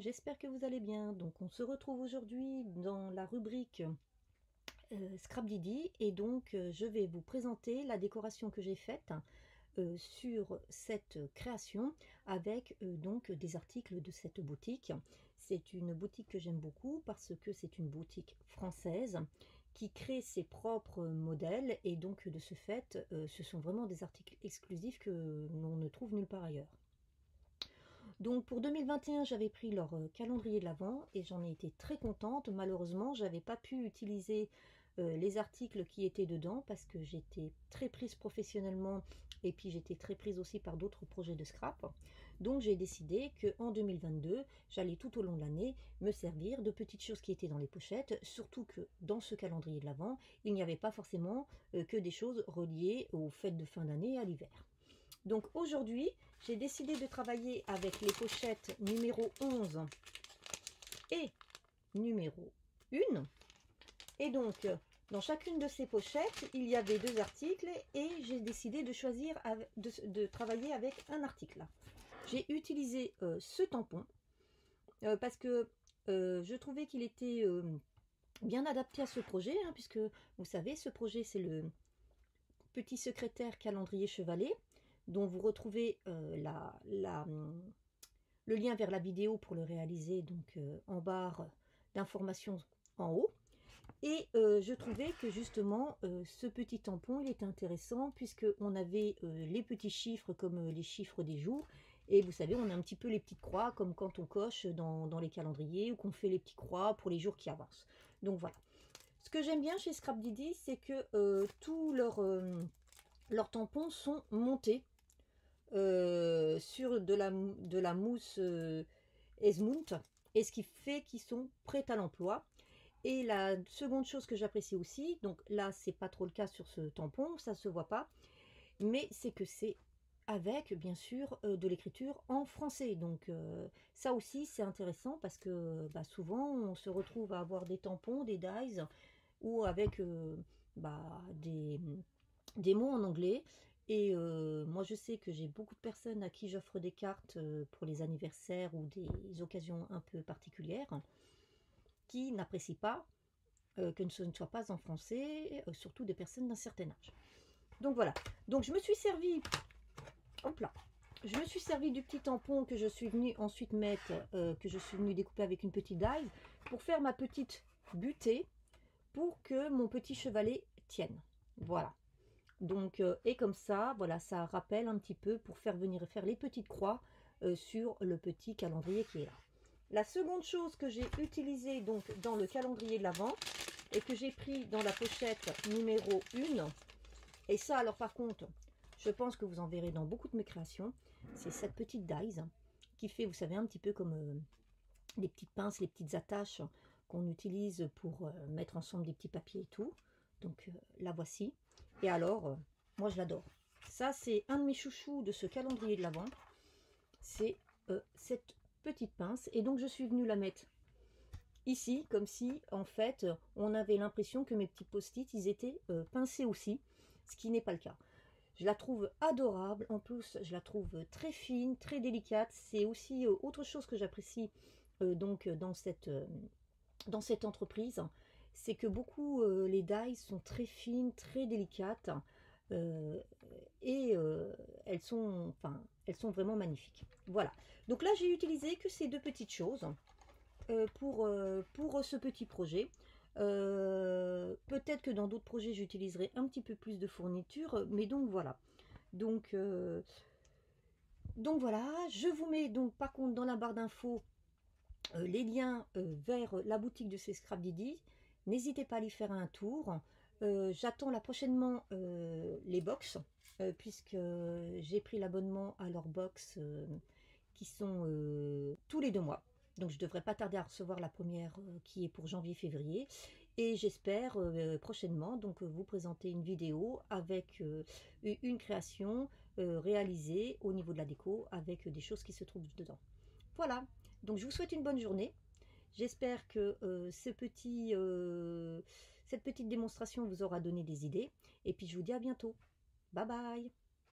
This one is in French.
j'espère que vous allez bien. Donc on se retrouve aujourd'hui dans la rubrique Scrap Didi et donc je vais vous présenter la décoration que j'ai faite sur cette création avec donc des articles de cette boutique. C'est une boutique que j'aime beaucoup parce que c'est une boutique française qui crée ses propres modèles et donc de ce fait ce sont vraiment des articles exclusifs que l'on ne trouve nulle part ailleurs. Donc pour 2021, j'avais pris leur calendrier de l'Avent et j'en ai été très contente. Malheureusement, j'avais pas pu utiliser les articles qui étaient dedans parce que j'étais très prise professionnellement et puis j'étais très prise aussi par d'autres projets de scrap. Donc j'ai décidé qu'en 2022, j'allais tout au long de l'année me servir de petites choses qui étaient dans les pochettes, surtout que dans ce calendrier de l'Avent, il n'y avait pas forcément que des choses reliées aux fêtes de fin d'année et à l'hiver. Donc aujourd'hui, j'ai décidé de travailler avec les pochettes numéro 11 et numéro 1. Et donc, dans chacune de ces pochettes, il y avait deux articles et j'ai décidé de choisir de travailler avec un article. J'ai utilisé ce tampon parce que je trouvais qu'il était bien adapté à ce projet, hein, puisque vous savez, ce projet, c'est le petit secrétaire calendrier chevalet, dont vous retrouvez le lien vers la vidéo pour le réaliser donc en barre d'informations en haut. Et je trouvais que justement ce petit tampon il était intéressant puisque on avait les petits chiffres comme les chiffres des jours et vous savez on a un petit peu les petites croix comme quand on coche dans les calendriers ou qu'on fait les petites croix pour les jours qui avancent. Donc voilà. Ce que j'aime bien chez Scrap Didi, c'est que tous leurs tampons sont montés sur de la mousse Esmount, et ce qui fait qu'ils sont prêts à l'emploi. Et la seconde chose que j'apprécie aussi, donc là c'est pas trop le cas sur ce tampon, ça se voit pas, mais c'est que c'est avec bien sûr de l'écriture en français. Donc ça aussi c'est intéressant parce que souvent on se retrouve à avoir des tampons, des dies ou avec des mots en anglais. Et moi je sais que j'ai beaucoup de personnes à qui j'offre des cartes pour les anniversaires ou des occasions un peu particulières qui n'apprécient pas que ce ne soit pas en français, surtout des personnes d'un certain âge. Donc voilà, donc je me suis servi, hop là, je me suis servi du petit tampon que je suis venue ensuite mettre, que je suis venue découper avec une petite die pour faire ma petite butée pour que mon petit chevalet tienne. Voilà. Donc, et comme ça, voilà, ça rappelle un petit peu pour faire venir faire les petites croix sur le petit calendrier qui est là. La seconde chose que j'ai utilisée donc dans le calendrier de l'Avent et que j'ai pris dans la pochette numéro 1, et ça alors par contre, je pense que vous en verrez dans beaucoup de mes créations, c'est cette petite dies qui fait, vous savez, un petit peu comme les petites pinces, les petites attaches qu'on utilise pour mettre ensemble des petits papiers et tout. Donc la voici. Et alors, moi je l'adore. Ça c'est un de mes chouchous de ce calendrier de l'Avent. C'est cette petite pince. Et donc je suis venue la mettre ici, comme si en fait on avait l'impression que mes petits post-it ils étaient pincés aussi, ce qui n'est pas le cas. Je la trouve adorable, en plus je la trouve très fine, très délicate. C'est aussi autre chose que j'apprécie donc dans cette entreprise, c'est que beaucoup les dies sont très fines, très délicates et elles sont vraiment magnifiques. Voilà, donc là j'ai utilisé que ces deux petites choses pour ce petit projet. Peut-être que dans d'autres projets j'utiliserai un petit peu plus de fournitures, mais donc voilà. Donc voilà, je vous mets donc par contre dans la barre d'infos les liens vers la boutique de ces Scrap Didi. N'hésitez pas à y faire un tour. J'attends là prochainement les box, puisque j'ai pris l'abonnement à leurs box qui sont tous les 2 mois. Donc je ne devrais pas tarder à recevoir la première qui est pour janvier-février. Et j'espère prochainement donc vous présenter une vidéo avec une création réalisée au niveau de la déco avec des choses qui se trouvent dedans. Voilà, donc je vous souhaite une bonne journée. J'espère que cette petite démonstration vous aura donné des idées. Et puis je vous dis à bientôt. Bye bye.